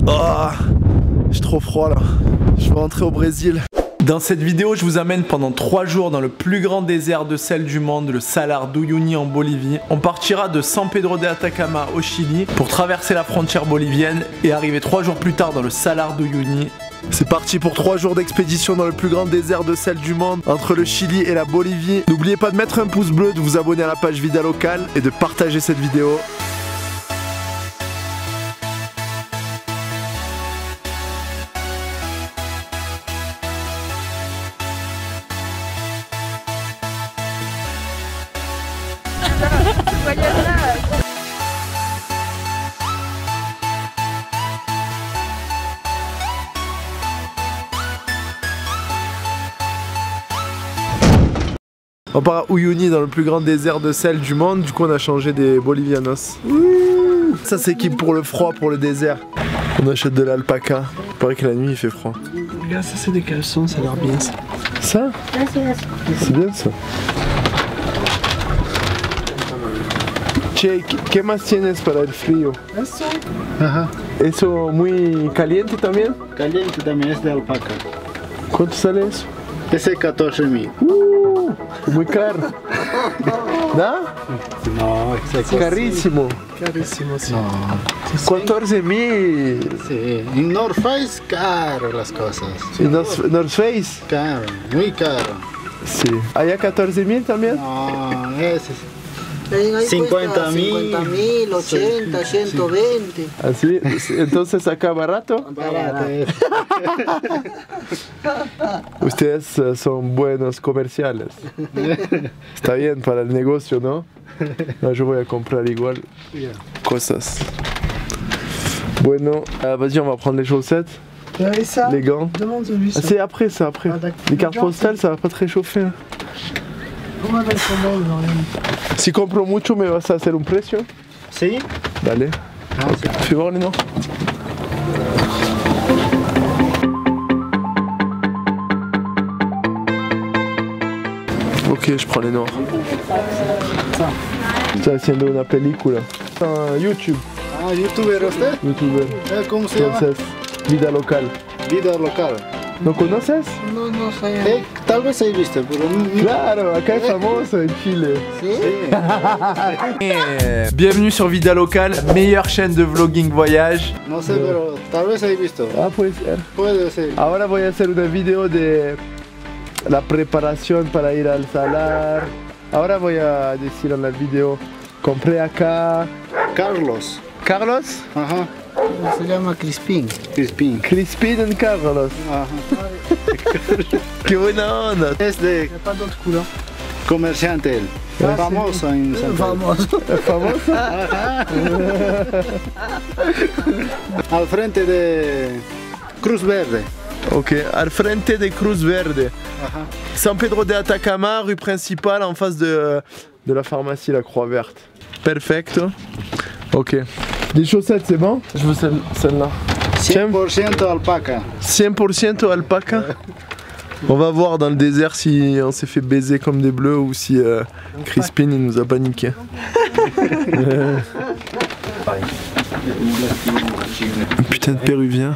Oh, j'ai trop froid là. Je vais rentrer au Brésil. Dans cette vidéo, je vous amène pendant 3 jours dans le plus grand désert de sel du monde, le Salar d'Uyuni en Bolivie. On partira de San Pedro de Atacama au Chili pour traverser la frontière bolivienne et arriver 3 jours plus tard dans le Salar d'Uyuni. C'est parti pour 3 jours d'expédition dans le plus grand désert de sel du monde, entre le Chili et la Bolivie. N'oubliez pas de mettre un pouce bleu, de vous abonner à la page Vida Local et de partager cette vidéo. On part à Uyuni dans le plus grand désert de sel du monde, du coup on a changé des bolivianos. Ça c'est qui pour le froid, pour le désert. On achète de l'alpaca, il paraît que la nuit il fait froid. Regarde, ça c'est des caleçons, ça a l'air bien ça. Ça? C'est bien ça. Che, ¿qué más tienes para el frío? Eso. Ajá. ¿Eso muy caliente también? Caliente también es de alpaca. ¿Cuánto sale eso? Ese 14.000. Muy caro. ¿No? No, exacto. Carísimo. Carísimo, sí. No. 14.000. Sí, en North Face caro las cosas. ¿Y North Face? Caro, muy caro. Sí. ¿Allá 14.000 también? No, ese es 50.000, 80, 120. Así, entonces acá barato. barato. Ustedes son buenos comerciales. Está bien para el negocio, ¿no? No, yo voy a comprar igual cosas. Bueno, vas-y, on va prendre les chaussettes, Et ça, les gants. demande-lui ça. C'est après, c'est après. Ah, d'accord. Les cartes postales, ça va pas te réchauffer. Hein. Comment va le combat aujourd'hui? Si compro mucho, ¿me vas a hacer un precio? ¿Sí? Dale. Ah, Ok. Fais voir les noms. Ok, je prends les noirs. Estoy haciendo una película. YouTube. Ah, ¿youtuber usted? YouTuber. ¿Cómo se llama? Entonces, Vida Local. Vida local. ¿No conoces? No, no sé. Tal vez he visto, pero no. Claro, acá es famoso en Chile. ¿Sí? Bienvenue sur Vida Local, la meilleure chaîne de vlogging voyage. No sé, pero tal vez he visto. Ah, puede ser. Puede ser. Ahora voy a hacer una video de la preparación para ir al salar. Ahora voy a decir en la video, compré acá. Carlos. Carlos? Ajá. Se llama Crispín. Crispín. Crispin and Carlos. Ajá. Qué buena onda. Es de Il n'y a pas d'autre couleur. comerciante él. Famoso en San Pedro. Famoso. ¿Famoso? Al frente de Cruz Verde. Ok, al frente de Cruz Verde. Ajá. San Pedro de Atacama, rue principale, en face de la pharmacie La Croix Verte. Perfecto. Ok. Les chaussettes, c'est bon? Je veux celle-là. 100% alpaca. 100% alpaca. On va voir dans le désert si on s'est fait baiser comme des bleus ou si Crispin il nous a paniqué. Putain de péruvien.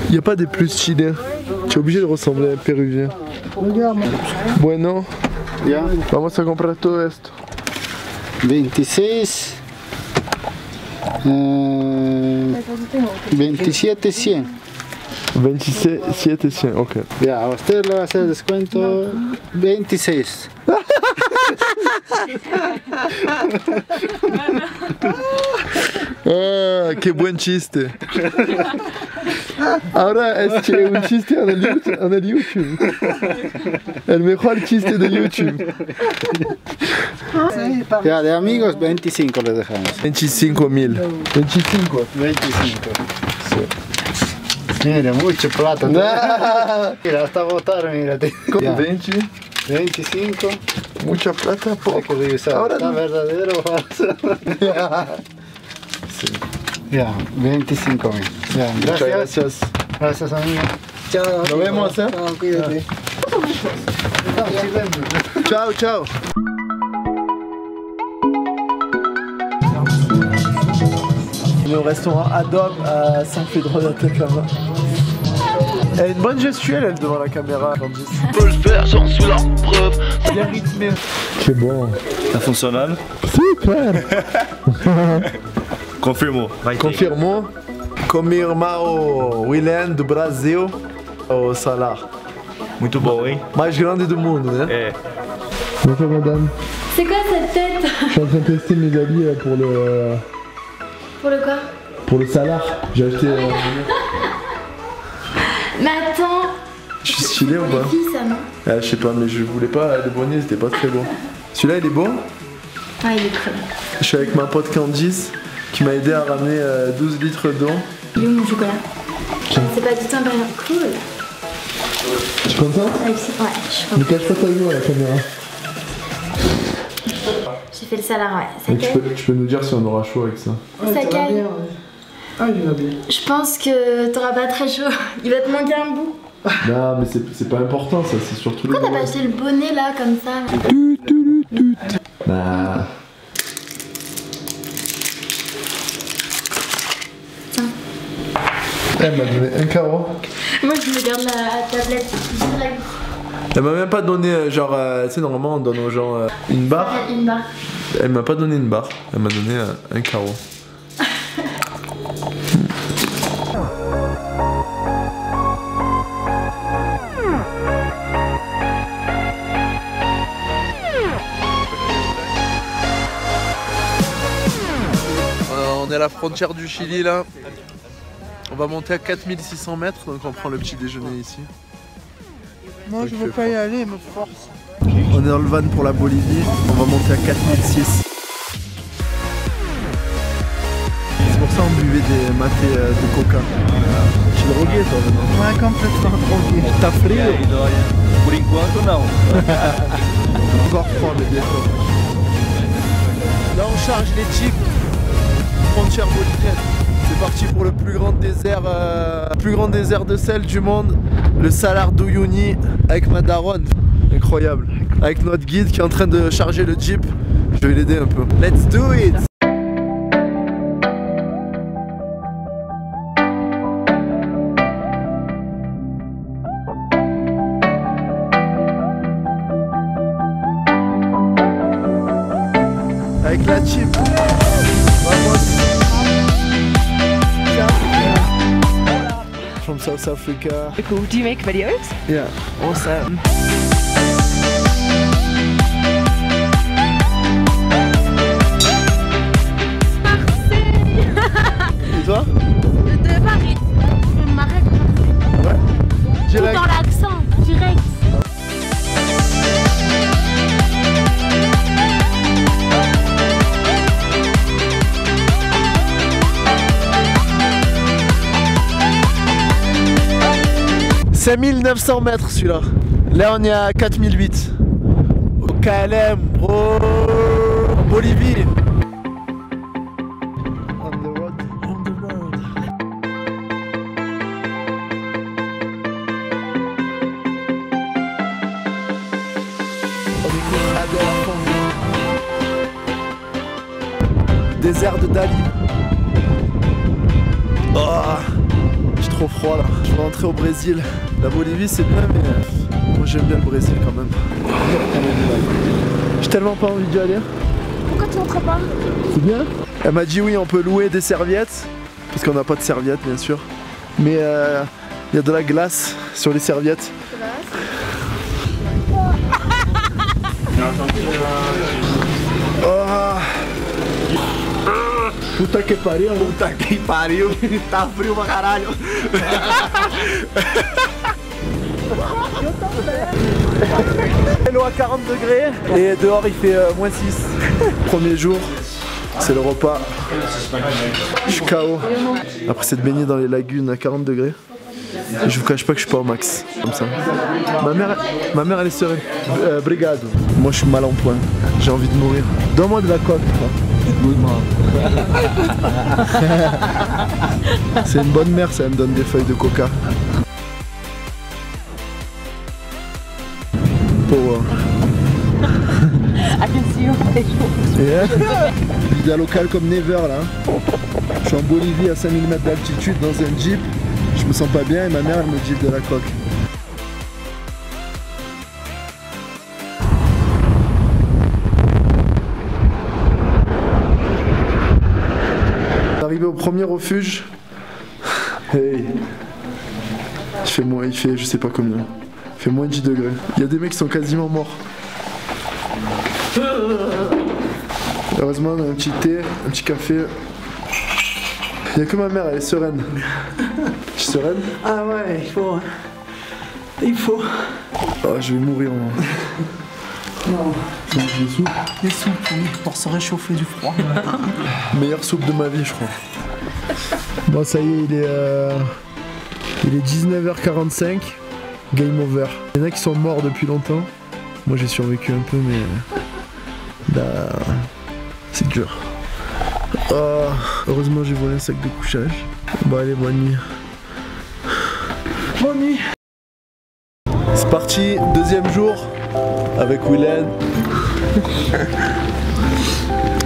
Il n'y a pas des plus chiliens. Tu es obligé de ressembler à un péruvien. Bueno, Ya. vamos a comprar todo esto. 26. 27, 100. 27 100, ok. Ya, a usted le va a hacer descuento 26. Ah, qué buen chiste. Ahora es un chiste en el YouTube. El mejor chiste de YouTube. Ya, de amigos 25 les dejamos. 25.000. 25. 25. Mira, mucho plata. Mira, hasta botar, mírate. Ya. 20. 25. Mucha plata, Hay que poco. revisar. Ahora ¿Está no. verdadero o falso? Ya, 25.000. Ya, Muchas gracias. gracias. Gracias, amigo. Chao. Nos vemos, ¿eh? Chao, cuídate. Ciao, ciao. On est au restaurant Adobe à San Pedro d'Atacama. Elle a une bonne gestuelle, elle, devant la caméra, Candice. Peut le faire sans sous la preuve. Bien rythmé. C'est bon. Ça fonctionne. Super. Confirmo. Confirmou. Confirmar William do Brasil, o Salar. Muito bom, hein? Mais grande do mundo, né? É. Bonjour madame. C'est quoi cette tête? Je suis en train de tester mes habits là, pour le... Pour le quoi? Pour le Salar. J'ai acheté... Mais attends, Je suis stylé ou pas? qui ça non? Je sais pas, mais je voulais pas, le bonnet c'était pas très beau. Celui-là il est beau. Ah il est très bien. Je suis avec ma pote Candice qui m'a aidé à ramener 12 litres d'eau. Il est où mon chocolat? C'est pas du tout un ballon. Cool. Tu es content? Réussi. Ouais, je suis Ne contente. cache pas ta gueule à la caméra. J'ai fait le salaire, ouais. Ça Et tu peux nous dire si on aura chaud avec ça. Ça caille. Ah, il va bien. Je pense que t'auras pas très chaud. Il va te manquer un bout. Non mais c'est pas important ça, c'est surtout le Pourquoi t'as pas acheté le bonnet là comme ça là? Bah... Elle m'a donné un carreau. Moi je me garde la tablette. Elle m'a même pas donné genre, tu sais normalement on donne aux gens une barre. Une barre. Elle m'a pas donné une barre, elle m'a donné un carreau. On est à la frontière du Chili là. On va monter à 4600 mètres, donc on prend le petit déjeuner ici. Moi je veux pas y aller, me force. On est dans le van pour la Bolivie, on va monter à 4006. C'est pour ça qu'on buvait des matés de coca. Tu es drogué toi maintenant? Ouais, complètement drogué. T'as frio? Por enquanto, não. Encore froid mais bientôt. Là on charge les jeeps. Frontière bolivienne. C'est parti pour le plus grand désert de sel du monde, le Salar d'Uyuni, avec ma daronne. Incroyable. Avec notre guide qui est en train de charger le jeep. Je vais l'aider un peu. Let's do it! Avec la jeep. From South Africa. Cool. Do you make videos? Yeah. Awesome. Et toi? De Paris. Je m'arrête. Ouais. Tout Direct. dans l'accent, direct. C'est 1900 mètres celui-là. Là on est à 4008. Au KLM, bro. En Bolivie. On the road. On the road. On écoute Adèle à fond. Désert de Dali. Oh, j'ai trop froid là. Je vais rentrer au Brésil. La Bolivie c'est bien mais moi j'aime bien le Brésil quand même. J'ai tellement pas envie d'y aller. Pourquoi tu rentres pas? C'est bien. Elle m'a dit oui on peut louer des serviettes. Parce qu'on n'a pas de serviettes bien sûr. Mais il y a de la glace sur les serviettes. Oh. Puta que pariu. Puta que pariu. Tá frio pra caralho. L'eau à 40 degrés et dehors il fait moins 6. Premier jour, c'est le repas. Je suis KO. Après s'être baigné dans les lagunes à 40 degrés. Je vous cache pas que je suis pas au max. Comme ça. Ma mère elle est sereine. Brigado. Moi je suis mal en point. J'ai envie de mourir. Donne-moi de la coque. C'est une bonne mère, ça elle me donne des feuilles de coca. Power. I can see your face. Yeah. Vida local comme never là. Je suis en Bolivie à 5000 mètres d'altitude dans un jeep. Je me sens pas bien et ma mère elle me dit de la coque. Arrivé au premier refuge. Hey. Il fait je sais pas combien. Il fait moins de 10 degrés. Il y a des mecs qui sont quasiment morts. Heureusement on a un petit thé, un petit café. Il n'y a que ma mère, elle est sereine. Je suis sereine? Ah ouais, il faut. Il faut. Oh, je vais mourir moi. Non. Des soupes? Des soupes, oui, pour se réchauffer du froid. Meilleure soupe de ma vie, je crois. Bon, ça y est, il est 19h45. Game over. Il y en a qui sont morts depuis longtemps. Moi, j'ai survécu un peu, mais là, c'est dur. Oh, heureusement, j'ai volé un sac de couchage. Bon, allez, bonne nuit. Bonne nuit. C'est parti, deuxième jour avec Willen.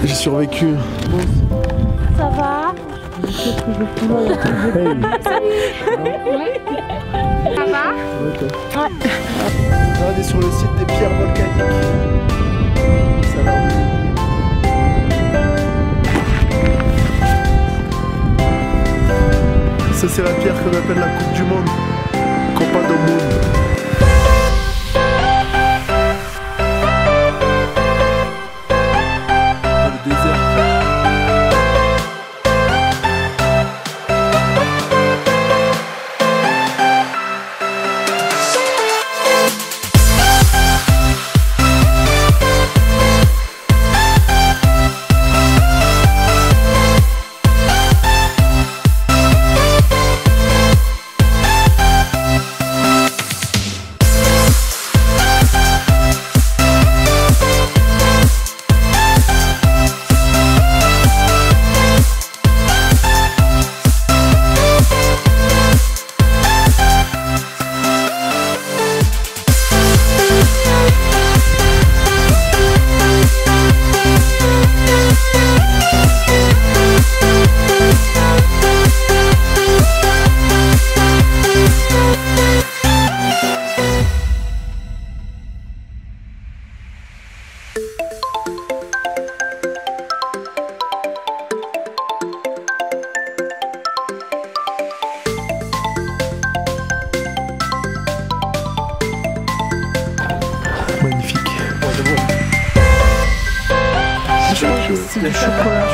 J'ai survécu. Ça va? Hey. Ça va? Ouais. On est sur le site des pierres volcaniques. Ça va. Ça c'est la pierre qu'on appelle la Coupe du Monde. Copa do Mundo. Magnifique. C'est du chocolat.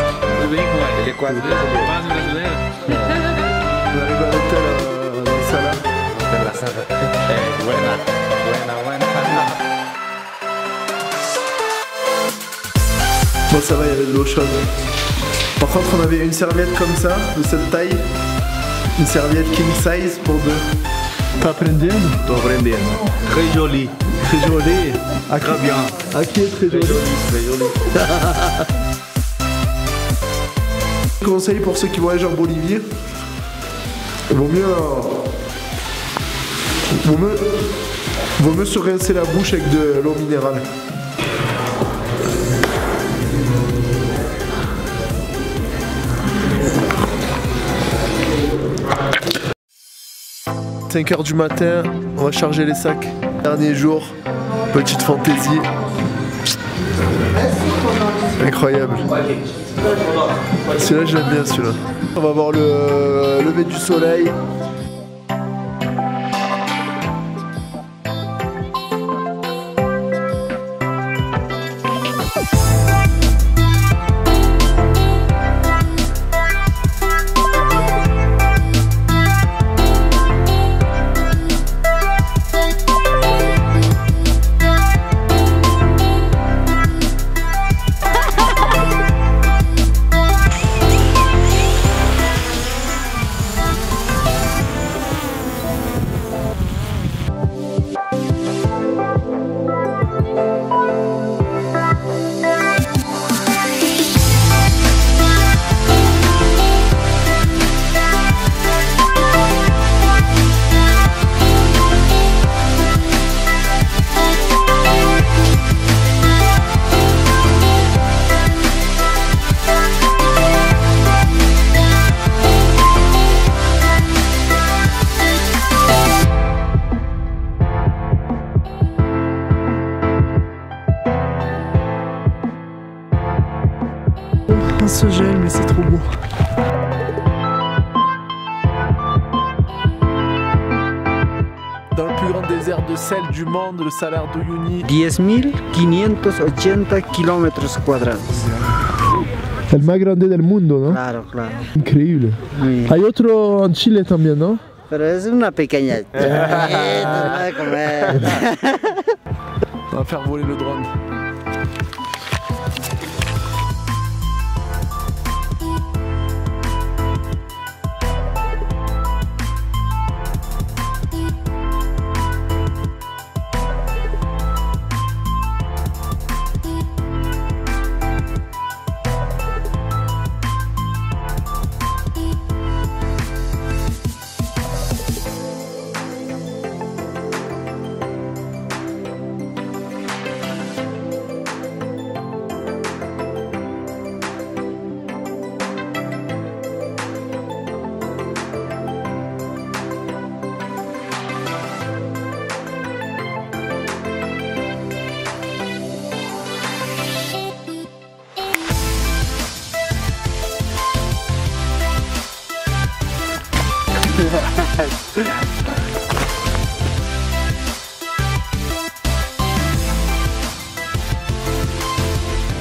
Ele é quase brasileiro. On arrive à l'hôtel dans le Sala. Bon ça va, il y avait de l'eau chaude. Par contre on avait une serviette comme ça, de cette taille. Une serviette king size pour deux. Tá aprendendo? Tô aprendendo. Très joli. Très joli. Très bien. Aqui est très joli. Très joli. Conseil pour ceux qui voyagent en Bolivie, vaut mieux se rincer la bouche avec de l'eau minérale. « 5h du matin, on va charger les sacs. Dernier jour, petite fantaisie. Incroyable. Celui-là, je l'aime bien, celui-là. On va voir le lever du soleil. de sel du monde, le Salar de Uyuni. 10.580 kilómetros cuadrados. El más grande del mundo, ¿no? Claro, claro. Increíble. Sí. Hay otro en Chile también, ¿no? Pero es una pequeña. No de comer. On va faire voler le drone.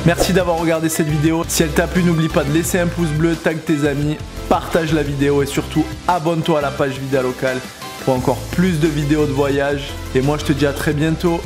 Merci d'avoir regardé cette vidéo. Si elle t'a plu, n'oublie pas de laisser un pouce bleu, tag tes amis, partage la vidéo et surtout abonne-toi à la page Vida Local pour encore plus de vidéos de voyage. Et moi je te dis à très bientôt.